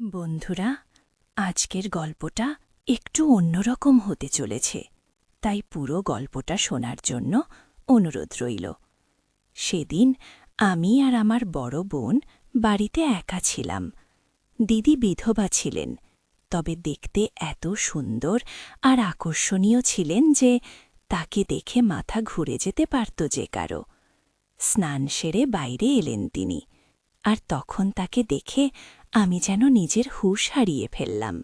বন্ধুরা, আজকের গল্পটা একটু অন্যরকম হতে চলেছে, তাই পুরো গল্পটা শোনার জন্য অনুরোধ রইল। সেদিন আমি আর আমার বড় বোন বাড়িতে একা ছিলাম। দিদি বিধবা ছিলেন, তবে দেখতে এত সুন্দর আর আকর্ষণীয় ছিলেন যে তাকে দেখে মাথা ঘুরে যেতে পারত যে কারো। স্নান সেরে বাইরে এলেন তিনি, আর তখন তাকে দেখে আমি যেন নিজের হুঁশ হারিয়ে ফেললাম।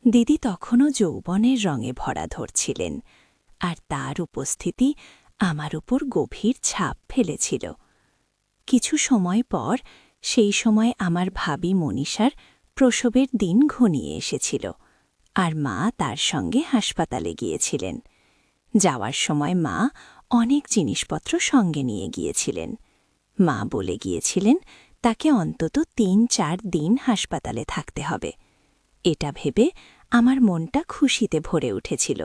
দিদি তখনও যৌবনের রঙে ভরা ধরছিলেন, আর তার উপস্থিতি আমার উপর গভীর ছাপ ফেলেছিল। কিছু সময় পর সেই সময় আমার ভাবি মনীষার প্রসবের দিন ঘনিয়ে এসেছিল, আর মা তার সঙ্গে হাসপাতালে গিয়েছিলেন। যাওয়ার সময় মা অনেক জিনিসপত্র সঙ্গে নিয়ে গিয়েছিলেন। মা বলে গিয়েছিলেন তাকে অন্তত ৩-৪ দিন হাসপাতালে থাকতে হবে। এটা ভেবে আমার মনটা খুশিতে ভরে উঠেছিল,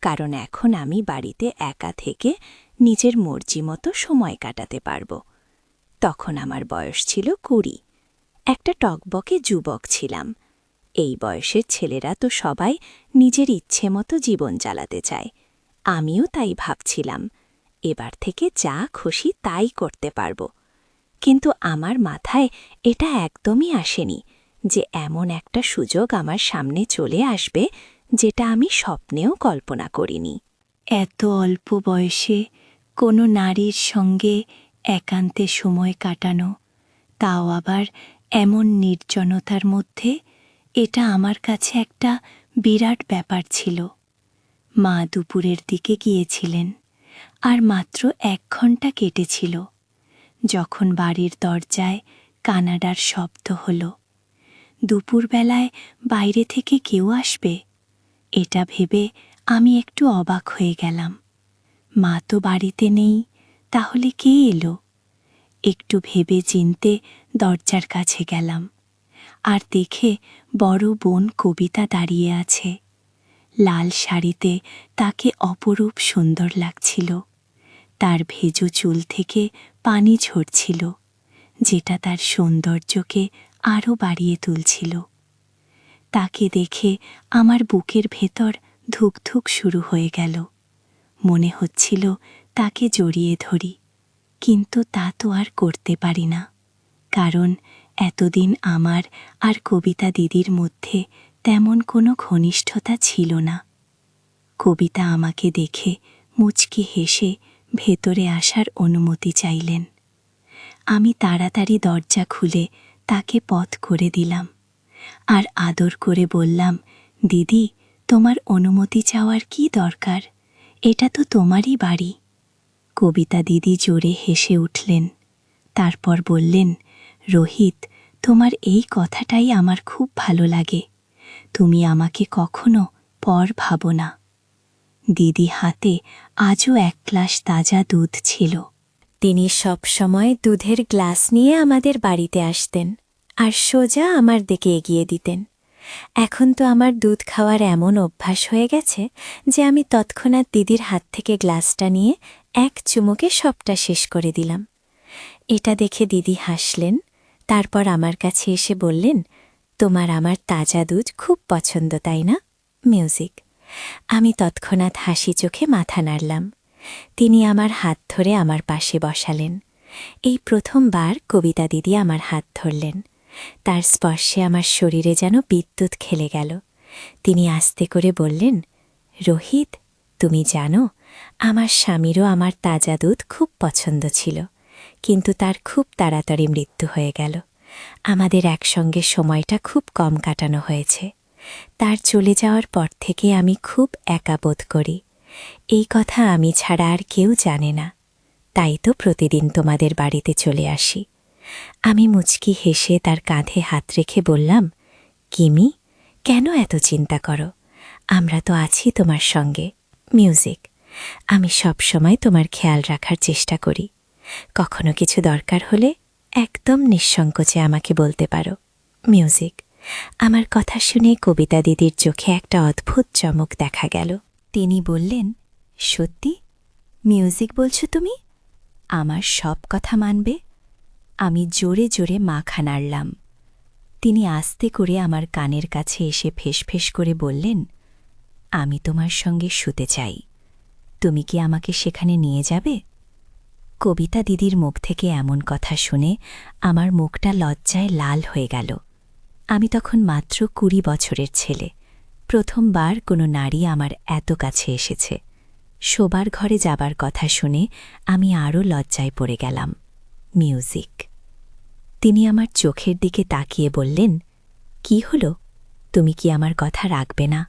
কারণ এখন আমি বাড়িতে একা থেকে নিজের মর্জি মতো সময় কাটাতে পারব। তখন আমার বয়স ছিল ২০। একটা টকবকে যুবক ছিলাম। এই বয়সের ছেলেরা তো সবাই নিজের ইচ্ছে মতো জীবন চালাতে চায়। আমিও তাই ভাবছিলাম, এবার থেকে যা খুশি তাই করতে পারব। কিন্তু আমার মাথায় এটা একদমই আসেনি যে এমন একটা সুযোগ আমার সামনে চলে আসবে যেটা আমি স্বপ্নেও কল্পনা করিনি। এত অল্প বয়সে কোনো নারীর সঙ্গে একান্তে সময় কাটানো, তাও আবার এমন নির্জনতার মধ্যে, এটা আমার কাছে একটা বিরাট ব্যাপার ছিল। মা দুপুরের দিকে গিয়েছিলেন, আর মাত্র ১ ঘণ্টা কেটেছিল যখন বাড়ির দরজায় কানাডার শব্দ হল। দুপুরবেলায় বাইরে থেকে কেউ আসবে, এটা ভেবে আমি একটু অবাক হয়ে গেলাম। মা তো বাড়িতে নেই, তাহলে কে এলো? একটু ভেবে চিনতে দরজার কাছে গেলাম, আর দেখে বড় বোন কবিতা দাঁড়িয়ে আছে। লাল শাড়িতে তাকে অপরূপ সুন্দর লাগছিল। তার ভেজো চুল থেকে পানি ঝরছিল, যেটা তার সৌন্দর্যকে আরও বাড়িয়ে তুলছিল। তাকে দেখে আমার বুকের ভেতর ধুকধুক শুরু হয়ে গেল। মনে হচ্ছিল তাকে জড়িয়ে ধরি, কিন্তু তা তো আর করতে পারি না, কারণ এতদিন আমার আর কবিতা দিদির মধ্যে তেমন কোনো ঘনিষ্ঠতা ছিল না। কবিতা আমাকে দেখে মুচকি হেসে ভেতরে আসার অনুমতি চাইলেন। আমি তাড়াতাড়ি দরজা খুলে তাকে পথ করে দিলাম, আর আদর করে বললাম, দিদি, তোমার অনুমতি চাওয়ার কি দরকার? এটা তো তোমারই বাড়ি। কবিতা দিদি জোরে হেসে উঠলেন, তারপর বললেন, রোহিত, তোমার এই কথাটাই আমার খুব ভালো লাগে। তুমি আমাকে কখনো পর ভাবো না। দিদি হাতে আজও ১ গ্লাস তাজা দুধ ছিল। তিনি সব সময় দুধের গ্লাস নিয়ে আমাদের বাড়িতে আসতেন, আর সোজা আমার দিকে এগিয়ে দিতেন। এখন তো আমার দুধ খাওয়ার এমন অভ্যাস হয়ে গেছে যে আমি তৎক্ষণাৎ দিদির হাত থেকে গ্লাসটা নিয়ে এক চুমুকে সবটা শেষ করে দিলাম। এটা দেখে দিদি হাসলেন, তারপর আমার কাছে এসে বললেন, তোমার আমার তাজা দুধ খুব পছন্দ, তাই না? মিউজিক। আমি তৎক্ষণাৎ হাসি চোখে মাথা নাড়লাম। তিনি আমার হাত ধরে আমার পাশে বসালেন। এই প্রথমবার কবিতা দিদি আমার হাত ধরলেন। তার স্পর্শে আমার শরীরে যেন বিদ্যুৎ খেলে গেল। তিনি আস্তে করে বললেন, রোহিত, তুমি জানো, আমার স্বামীরও আমার তাজা দুধ খুব পছন্দ ছিল, কিন্তু তার খুব তাড়াতাড়ি মৃত্যু হয়ে গেল। আমাদের একসঙ্গে সময়টা খুব কম কাটানো হয়েছে। তার চলে যাওয়ার পর থেকে আমি খুব একা বোধ করি। এই কথা আমি ছাড়া আর কেউ জানে না, তাই তো প্রতিদিন তোমাদের বাড়িতে চলে আসি। আমি মুচকি হেসে তার কাঁধে হাত রেখে বললাম, কিমি, কেন এত চিন্তা করো? আমরা তো আছি তোমার সঙ্গে। মিউজিক। আমি সব সময় তোমার খেয়াল রাখার চেষ্টা করি। কখনো কিছু দরকার হলে একদম নিঃসংকোচে আমাকে বলতে পারো। মিউজিক। আমার কথা শুনে কবিতা দিদির চোখে একটা অদ্ভুত চমক দেখা গেল। তিনি বললেন, সত্যি? মিউজিক বলছো তুমি? আমার সব কথা মানবে? আমি জোরে জোরে মাথা নাড়লাম। তিনি আস্তে করে আমার কানের কাছে এসে ফেসফেস করে বললেন, আমি তোমার সঙ্গে শুতে চাই। তুমি কি আমাকে সেখানে নিয়ে যাবে? কবিতা দিদির মুখ থেকে এমন কথা শুনে আমার মুখটা লজ্জায় লাল হয়ে গেল। আমি তখন মাত্র 20 বছরের ছেলে। প্রথমবার কোনো নারী আমার এত কাছে এসেছে। শোবার ঘরে যাবার কথা শুনে আমি আরও লজ্জায় পড়ে গেলাম। মিউজিক। তিনি আমার চোখের দিকে তাকিয়ে বললেন, কি হলো? তুমি কি আমার কথা রাখবে না?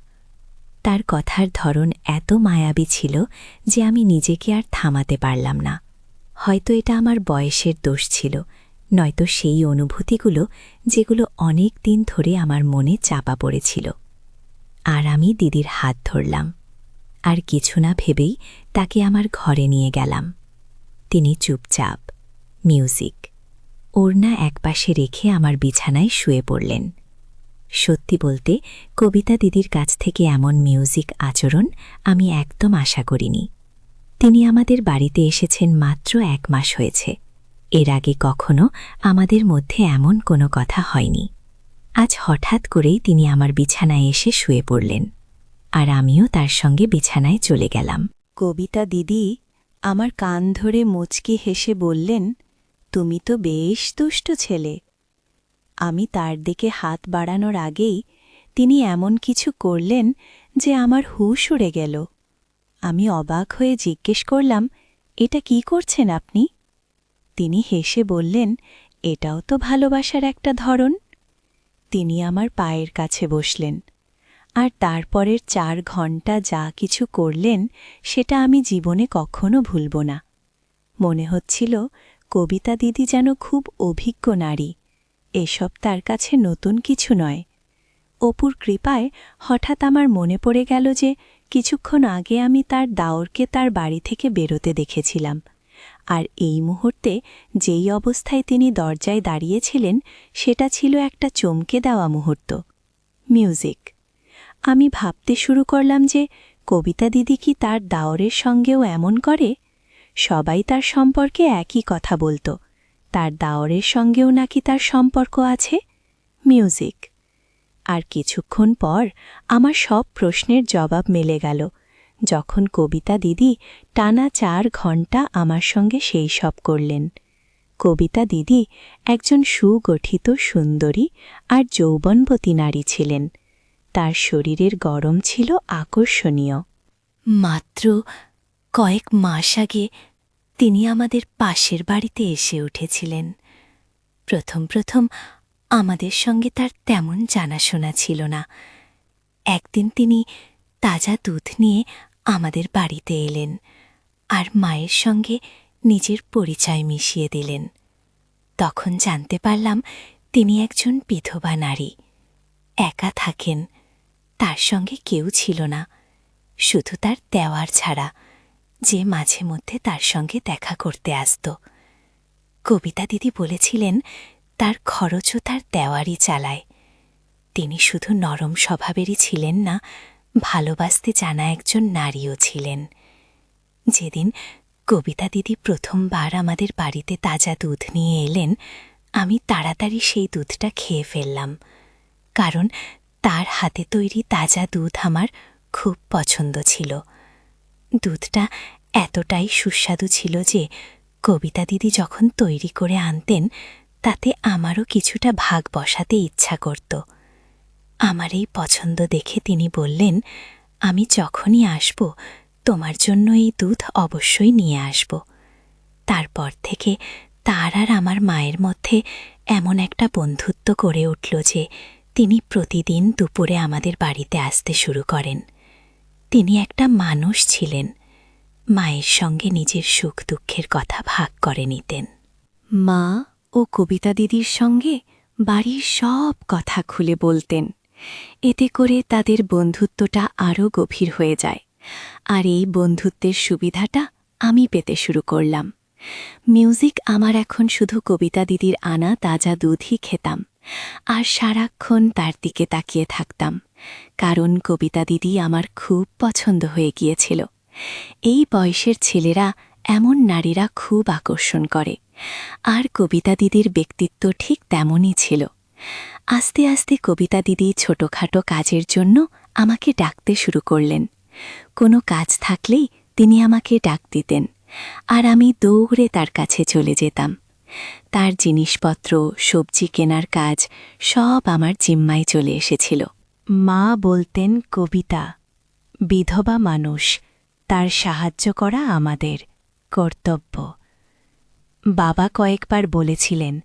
তার কথার ধরন এত মায়াবী ছিল যে আমি নিজেকে আর থামাতে পারলাম না। হয়তো এটা আমার বয়সের দোষ ছিল, নয়তো সেই অনুভূতিগুলো যেগুলো অনেক দিন ধরে আমার মনে চাপা পড়েছিল। আর আমি দিদির হাত ধরলাম, আর কিছু না ভেবেই তাকে আমার ঘরে নিয়ে গেলাম। তিনি চুপচাপ, মিউজিক, ওড়না একপাশে রেখে আমার বিছানায় শুয়ে পড়লেন। সত্যি বলতে কবিতা দিদির কাছ থেকে এমন মিউজিক আচরণ আমি একদম আশা করিনি। তিনি আমাদের বাড়িতে এসেছেন মাত্র 1 মাস হয়েছে। এর আগে কখনো আমাদের মধ্যে এমন কোনো কথা হয়নি। আজ হঠাৎ করেই তিনি আমার বিছানায় এসে শুয়ে পড়লেন, আর আমিও তার সঙ্গে বিছানায় চলে গেলাম। কবিতা দিদি আমার কান ধরে মুচকি হেসে বললেন, তুমি তো বেশ দুষ্ট ছেলে। আমি তার দিকে হাত বাড়ানোর আগেই তিনি এমন কিছু করলেন যে আমার হুঁশ উড়ে গেল। আমি অবাক হয়ে জিজ্ঞেস করলাম, এটা কি করছেন আপনি? তিনি হেসে বললেন, এটাও তো ভালোবাসার একটা ধরন। তিনি আমার পায়ের কাছে বসলেন, আর তারপরের 4 ঘণ্টা যা কিছু করলেন সেটা আমি জীবনে কখনো ভুলব না। মনে হচ্ছিল কবিতা দিদি যেন খুব অভিজ্ঞ নারী, এসব তার কাছে নতুন কিছু নয়। অপুর কৃপায় হঠাৎ আমার মনে পড়ে গেল যে কিছুক্ষণ আগে আমি তার দাওরকে তার বাড়ি থেকে বেরোতে দেখেছিলাম, আর এই মুহূর্তে যেই অবস্থায় তিনি দরজায় দাঁড়িয়েছিলেন সেটা ছিল একটা চমকে দেওয়া মুহূর্ত। মিউজিক। আমি ভাবতে শুরু করলাম যে কবিতা দিদি কি তার দাওরের সঙ্গেও এমন করে? সবাই তার সম্পর্কে একই কথা বলত, তার দাওরের সঙ্গেও নাকি তার সম্পর্ক আছে। মিউজিক। আর কিছুক্ষণ পর আমার সব প্রশ্নের জবাব মিলে গেল, যখন কবিতা দিদি টানা 4 ঘণ্টা আমার সঙ্গে সেই সব করলেন। কবিতা দিদি একজন সুগঠিত সুন্দরী আর যৌবনবতী নারী ছিলেন। তার শরীরের গরম ছিল আকর্ষণীয়। মাত্র কয়েক মাস আগে তিনি আমাদের পাশের বাড়িতে এসে উঠেছিলেন। প্রথম প্রথম আমাদের সঙ্গে তার তেমন জানাশোনা ছিল না। একদিন তিনি তাজা দুধ নিয়ে আমাদের বাড়িতে এলেন, আর মায়ের সঙ্গে নিজের পরিচয় মিশিয়ে দিলেন। তখন জানতে পারলাম তিনি একজন বিধবা নারী, একা থাকেন। তার সঙ্গে কেউ ছিল না, শুধু তার দেওয়ার ছাড়া, যে মাঝে মধ্যে তার সঙ্গে দেখা করতে আসত। কবিতা দিদি বলেছিলেন তার খরচও তার দেওয়ারই চালায়। তিনি শুধু নরম স্বভাবেরই ছিলেন না, ভালোবাসতে জানা একজন নারীও ছিলেন। যেদিন কবিতা দিদি প্রথমবার আমাদের বাড়িতে তাজা দুধ নিয়ে এলেন, আমি তাড়াতাড়ি সেই দুধটা খেয়ে ফেললাম, কারণ তার হাতে তৈরি তাজা দুধ আমার খুব পছন্দ ছিল। দুধটা এতটাই সুস্বাদু ছিল যে কবিতা দিদি যখন তৈরি করে আনতেন তাতে আমারও কিছুটা ভাগ বসাতে ইচ্ছা করত। আমার এই পছন্দ দেখে তিনি বললেন, আমি যখনই আসব তোমার জন্য এই দুধ অবশ্যই নিয়ে আসব। তারপর থেকে তার আর আমার মায়ের মধ্যে এমন একটা বন্ধুত্ব গড়ে উঠল যে তিনি প্রতিদিন দুপুরে আমাদের বাড়িতে আসতে শুরু করেন। তিনি একটা মানুষ ছিলেন, মায়ের সঙ্গে নিজের সুখ দুঃখের কথা ভাগ করে নিতেন। মা ও কবিতা দিদির সঙ্গে বাড়ির সব কথা খুলে বলতেন। এতে করে তাদের বন্ধুত্বটা আরও গভীর হয়ে যায়, আর এই বন্ধুত্বের সুবিধাটা আমি পেতে শুরু করলাম। মিউজিক আমার এখন শুধু কবিতা দিদির আনা তাজা দুধই খেতাম, আর সারাক্ষণ তার দিকে তাকিয়ে থাকতাম, কারণ কবিতা দিদি আমার খুব পছন্দ হয়ে গিয়েছিল। এই বয়সের ছেলেরা এমন নারীরা খুব আকর্ষণ করে, আর কবিতা দিদির ব্যক্তিত্ব ঠিক তেমনই ছিল। আস্তে আস্তে কবিতা দিদি ছোটখাটো কাজের জন্য আমাকে ডাকতে শুরু করলেন। কোনো কাজ থাকলেই তিনি আমাকে ডাক দিতেন, আর আমি দৌড়ে তার কাছে চলে যেতাম। তার জিনিসপত্র, সবজি কেনার কাজ সব আমার জিম্মায় চলে এসেছিল। মা বলতেন, কবিতা, বিধবা মানুষ, তার সাহায্য করা আমাদের কর্তব্য। বাবা কয়েকবার বলেছিলেন,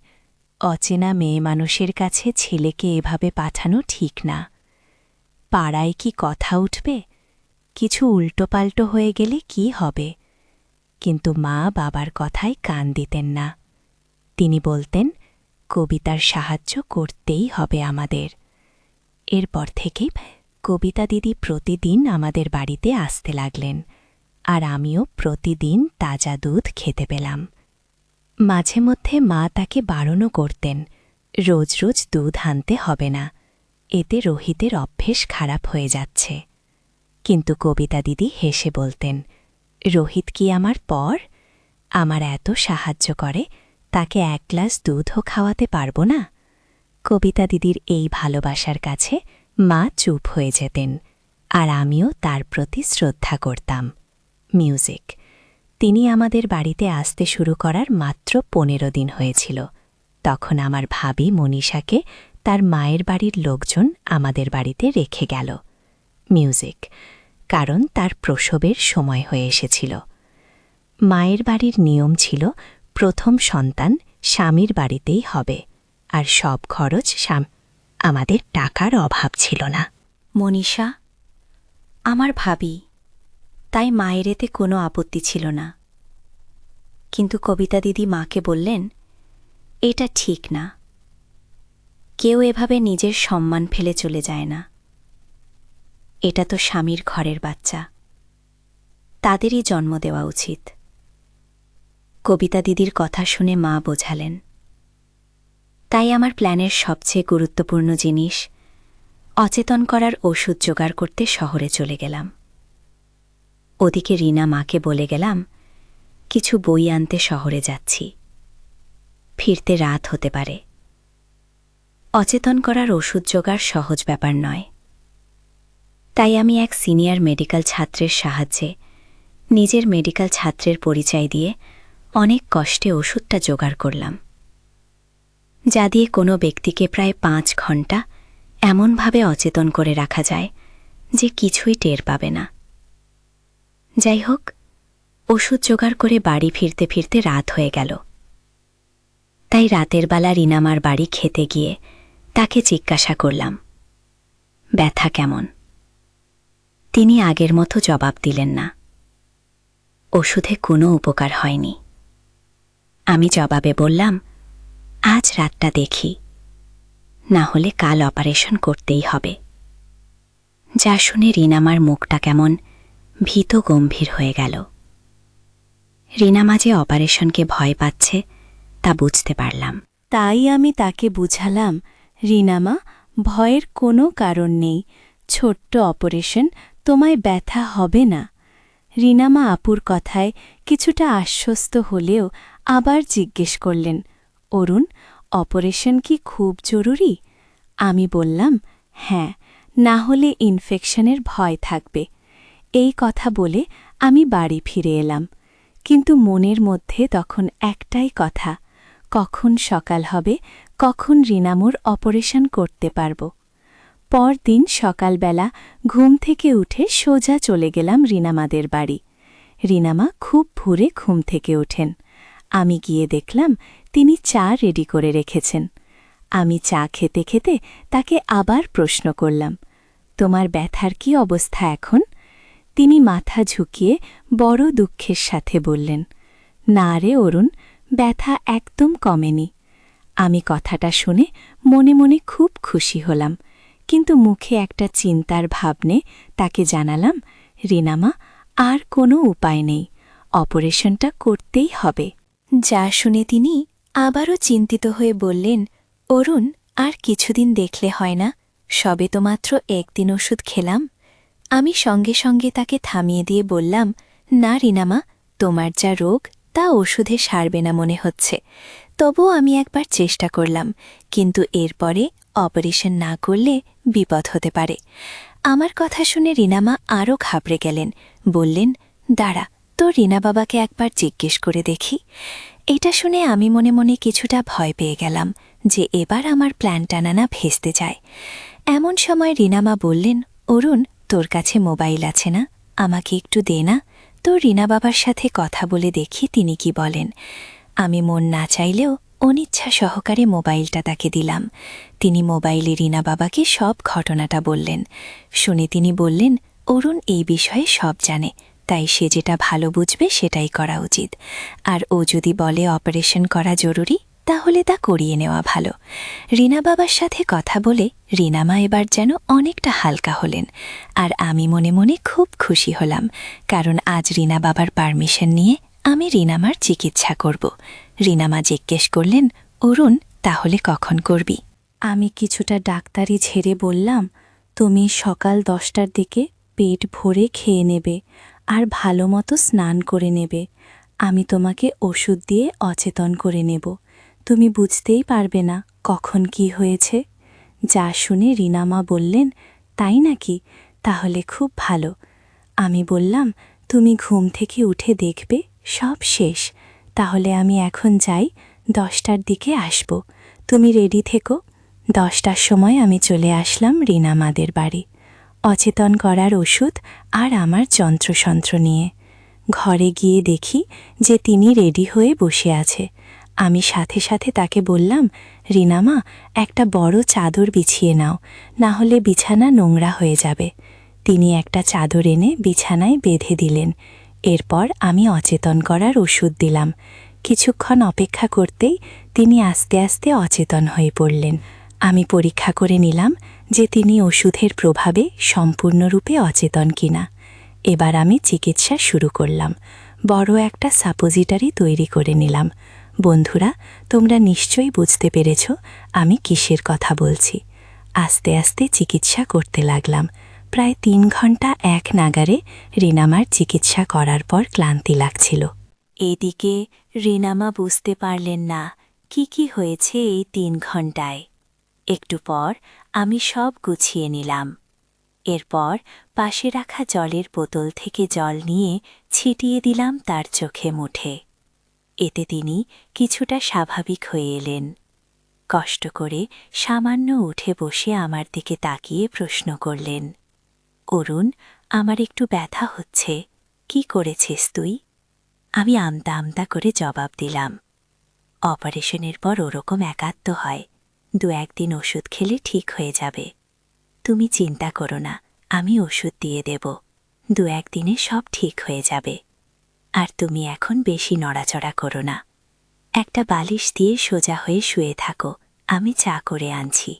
অচেনা মেয়ে মানুষের কাছে ছেলেকে এভাবে পাঠানো ঠিক না। পাড়ায় কি কথা উঠবে? কিছু উল্টোপাল্টো হয়ে গেলে কি হবে? কিন্তু মা বাবার কথায় কান দিতেন না। তিনি বলতেন, কবিতার সাহায্য করতেই হবে আমাদের। এরপর থেকেই কবিতা দিদি প্রতিদিন আমাদের বাড়িতে আসতে লাগলেন, আর আমিও প্রতিদিন তাজা দুধ খেতে পেলাম। মাঝে মধ্যে মা তাকে বারণও করতেন, রোজ রোজ দুধ আনতে হবে না, এতে রোহিতের অভ্যেস খারাপ হয়ে যাচ্ছে। কিন্তু কবিতা দিদি হেসে বলতেন, রোহিত কি আমার পর? আমার এত সাহায্য করে, তাকে এক গ্লাস দুধও খাওয়াতে পারব না? কবিতা দিদির এই ভালোবাসার কাছে মা চুপ হয়ে যেতেন, আর আমিও তার প্রতি শ্রদ্ধা করতাম। মিউজিক। তিনি আমাদের বাড়িতে আসতে শুরু করার মাত্র 15 দিন হয়েছিল। তখন আমার ভাবি মনীষাকে তার মায়ের বাড়ির লোকজন আমাদের বাড়িতে রেখে গেল। মিউজিক। কারণ তার প্রসবের সময় হয়ে এসেছিল। মায়ের বাড়ির নিয়ম ছিল, প্রথম সন্তান স্বামীর বাড়িতেই হবে, আর সব খরচ আমাদের টাকার অভাব ছিল না। মনীষা আমার ভাবি, তাই মায়ের এতে কোনো আপত্তি ছিল না। কিন্তু কবিতা দিদি মাকে বললেন, এটা ঠিক না, কেউ এভাবে নিজের সম্মান ফেলে চলে যায় না। এটা তো স্বামীর ঘরের বাচ্চা, তাদেরই জন্ম দেওয়া উচিত। কবিতা দিদির কথা শুনে মা বোঝালেন। তাই আমার প্ল্যানের সবচেয়ে গুরুত্বপূর্ণ জিনিস, অচেতন করার ওষুধ জোগাড় করতে শহরে চলে গেলাম। ওদিকে রিনা মাকে বলে গেলাম, কিছু বই আনতে শহরে যাচ্ছি, ফিরতে রাত হতে পারে। অচেতন করার ওষুধ জোগাড় সহজ ব্যাপার নয়। তাই আমি এক সিনিয়র মেডিকেল ছাত্রের সাহায্যে নিজের মেডিকেল ছাত্রের পরিচয় দিয়ে অনেক কষ্টে ওষুধটা জোগাড় করলাম, যা দিয়ে কোনো ব্যক্তিকে প্রায় 5 ঘন্টা এমনভাবে অচেতন করে রাখা যায় যে কিছুই টের পাবে না। যাই হোক, ওষুধ জোগাড় করে বাড়ি ফিরতে ফিরতে রাত হয়ে গেল। তাই রাতের বেলা রিনামার বাড়ি খেতে গিয়ে তাকে জিজ্ঞাসা করলাম, ব্যথা কেমন? তিনি আগের মতো জবাব দিলেন না। ওষুধে কোনো উপকার হয়নি। আমি জবাবে বললাম, আজ রাতটা দেখি, না হলে কাল অপারেশন করতেই হবে। যা শুনে রিনামার মুখটা কেমন ভীত গম্ভীর হয়ে গেল। রিনামা যে অপারেশনকে ভয় পাচ্ছে তা বুঝতে পারলাম। তাই আমি তাকে বুঝালাম, রিনামা, ভয়ের কোনো কারণ নেই, ছোট্ট অপারেশন, তোমায় ব্যথা হবে না। রিনামা আপুর কথায় কিছুটা আশ্বস্ত হলেও আবার জিজ্ঞেস করলেন, অরুণ, অপারেশন কি খুব জরুরি? আমি বললাম, হ্যাঁ, না হলে ইনফেকশনের ভয় থাকবে। এই কথা বলে আমি বাড়ি ফিরে এলাম, কিন্তু মনের মধ্যে তখন একটাই কথা, কখন সকাল হবে, কখন রিনামুর অপারেশন করতে পারব। পরদিন সকালবেলা ঘুম থেকে উঠে সোজা চলে গেলাম রিনামাদের বাড়ি। রিনামা খুব ভোরে ঘুম থেকে ওঠেন। আমি গিয়ে দেখলাম তিনি চা রেডি করে রেখেছেন। আমি চা খেতে খেতে তাকে আবার প্রশ্ন করলাম, তোমার ব্যথার কি অবস্থা এখন? তিনি মাথা ঝুঁকিয়ে বড় দুঃখের সাথে বললেন, না রে অরুণ, ব্যথা একদম কমেনি। আমি কথাটা শুনে মনে মনে খুব খুশি হলাম, কিন্তু মুখে একটা চিন্তার ভাব নিয়ে তাকে জানালাম, রিনামা, আর কোনো উপায় নেই, অপারেশনটা করতেই হবে। যা শুনে তিনি আবারও চিন্তিত হয়ে বললেন, অরুণ, আর কিছুদিন দেখলে হয় না? সবে তো মাত্র একদিন ওষুধ খেলাম। আমি সঙ্গে সঙ্গে তাকে থামিয়ে দিয়ে বললাম, না রিনামা, তোমার যা রোগ তা ওষুধে সারবে না মনে হচ্ছে। তবুও আমি একবার চেষ্টা করলাম, কিন্তু এরপরে অপারেশন না করলে বিপদ হতে পারে। আমার কথা শুনে রিনামা আরও ঘাবড়ে গেলেন। বললেন, দাঁড়া, তো রিনা বাবাকে একবার জিজ্ঞেস করে দেখি। এটা শুনে আমি মনে মনে কিছুটা ভয় পেয়ে গেলাম যে এবার আমার প্ল্যান টানানা ভেস্তে যায়। এমন সময় রিনামা বললেন, অরুণ, তোর কাছে মোবাইল আছে না? আমাকে একটু দে না, তো রিনা বাবার সাথে কথা বলে দেখি তিনি কি বলেন। আমি মন না চাইলেও অনিচ্ছা সহকারে মোবাইলটা তাকে দিলাম। তিনি মোবাইলে রিনা বাবাকে সব ঘটনাটা বললেন। শুনে তিনি বললেন, অরুণ এই বিষয়ে সব জানে, তাই সে যেটা ভালো বুঝবে সেটাই করা উচিত। আর ও যদি বলে অপারেশন করা জরুরি, তাহলে তা করিয়ে নেওয়া ভালো। রিনা বাবার সাথে কথা বলে রিনামা এবার যেন অনেকটা হালকা হলেন। আর আমি মনে মনে খুব খুশি হলাম, কারণ আজ রিনা বাবার পারমিশন নিয়ে আমি রিনামার চিকিৎসা করব। রিনামা জিজ্ঞেস করলেন, অরুণ, তাহলে কখন করবি? আমি কিছুটা ডাক্তারি ঝেড়ে বললাম, তুমি সকাল 10টার দিকে পেট ভরে খেয়ে নেবে আর ভালো মতো স্নান করে নেবে। আমি তোমাকে ওষুধ দিয়ে অচেতন করে নেব। তুমি বুঝতেই পারবে না কখন কি হয়েছে। যা শুনে রিনামা বললেন, তাই নাকি? তাহলে খুব ভালো। আমি বললাম, তুমি ঘুম থেকে উঠে দেখবে সব শেষ। তাহলে আমি এখন যাই, 10টার দিকে আসব। তুমি রেডি থেকো। 10টার সময় আমি চলে আসলাম রিনামাদের বাড়ি, অচেতন করার ওষুধ আর আমার যন্ত্রসন্ত্র নিয়ে। ঘরে গিয়ে দেখি যে তিনি রেডি হয়ে বসে আছে। আমি সাথে সাথে তাকে বললাম, রিনামা, একটা বড় চাদর বিছিয়ে নাও, না হলে বিছানা নোংরা হয়ে যাবে। তিনি একটা চাদর এনে বিছানায় বেঁধে দিলেন। এরপর আমি অচেতন করার ওষুধ দিলাম। কিছুক্ষণ অপেক্ষা করতেই তিনি আস্তে আস্তে অচেতন হয়ে পড়লেন। আমি পরীক্ষা করে নিলাম যে তিনি ওষুধের প্রভাবে সম্পূর্ণরূপে অচেতন কিনা। এবার আমি চিকিৎসা শুরু করলাম। বড় একটা সাপোজিটারি তৈরি করে নিলাম। বন্ধুরা, তোমরা নিশ্চয়ই বুঝতে পেরেছ আমি কিসের কথা বলছি। আস্তে আস্তে চিকিৎসা করতে লাগলাম। প্রায় 3 ঘন্টা এক নাগারে রিনামার চিকিৎসা করার পর ক্লান্তি লাগছিল। এদিকে রিনামা বুঝতে পারলেন না কি হয়েছে এই 3 ঘন্টায়। একটু পর আমি সব গুছিয়ে নিলাম। এরপর পাশে রাখা জলের বোতল থেকে জল নিয়ে ছিটিয়ে দিলাম তার চোখে মুঠে। এতে তিনি কিছুটা স্বাভাবিক হয়ে এলেন। কষ্ট করে সামান্য উঠে বসে আমার দিকে তাকিয়ে প্রশ্ন করলেন, অরুণ, আমার একটু ব্যথা হচ্ছে, কি করেছিস তুই? আমি আমতা আমতা করে জবাব দিলাম, অপারেশনের পর ওরকম একাত্ম হয়, 2-1 দিন ওষুধ খেলে ঠিক হয়ে যাবে। তুমি চিন্তা করো না, আমি ওষুধ দিয়ে দেব, 2-1 দিনে সব ঠিক হয়ে যাবে। আর তুমি এখন বেশি নড়াচড়া করো না, একটা বালিশ দিয়ে সোজা হয়ে শুয়ে থাকো, আমি চা করে আনছি।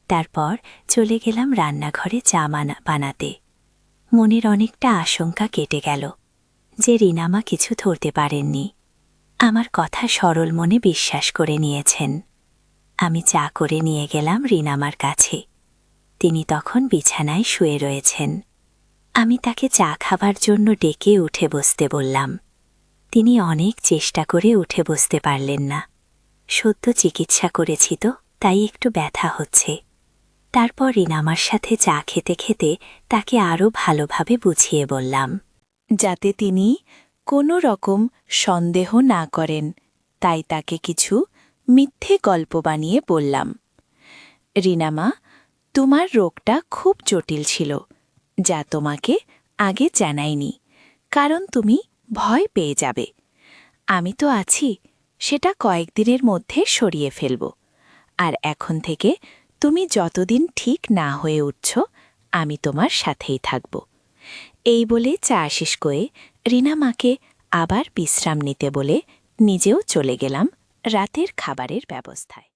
তারপর চলে গেলাম রান্নাঘরে চা বানাতে। মনের অনেকটা আশঙ্কা কেটে গেল যে রিনামা কিছু ধরতে পারেননি। আমার কথা সরল মনে বিশ্বাস করে নিয়েছেন। আমি চা করে নিয়ে গেলাম রিনামার কাছে। তিনি তখন বিছানায় শুয়ে রয়েছেন। আমি তাকে চা খাবার জন্য ডেকে উঠে বসতে বললাম। তিনি অনেক চেষ্টা করে উঠে বসতে পারলেন না। সদ্য চিকিৎসা করেছি তো, তাই একটু ব্যথা হচ্ছে। তারপর রিনামার সাথে চা খেতে খেতে তাকে আরও ভালোভাবে বুঝিয়ে বললাম, যাতে তিনি কোনো রকম সন্দেহ না করেন, তাই তাকে কিছু মিথ্যে গল্প বানিয়ে বললাম। রিনামা, তোমার রোগটা খুব জটিল ছিল, যা তোমাকে আগে জানাইনি, কারণ তুমি ভয় পেয়ে যাবে। আমি তো আছি, সেটা কয়েকদিনের মধ্যে সরিয়ে ফেলব। আর এখন থেকে তুমি যতদিন ঠিক না হয়ে উঠছ, আমি তোমার সাথেই থাকব। এই বলে চা শেষ করে রিনামাকে আবার বিশ্রাম নিতে বলে নিজেও চলে গেলাম রাতের খাবারের ব্যবস্থায়।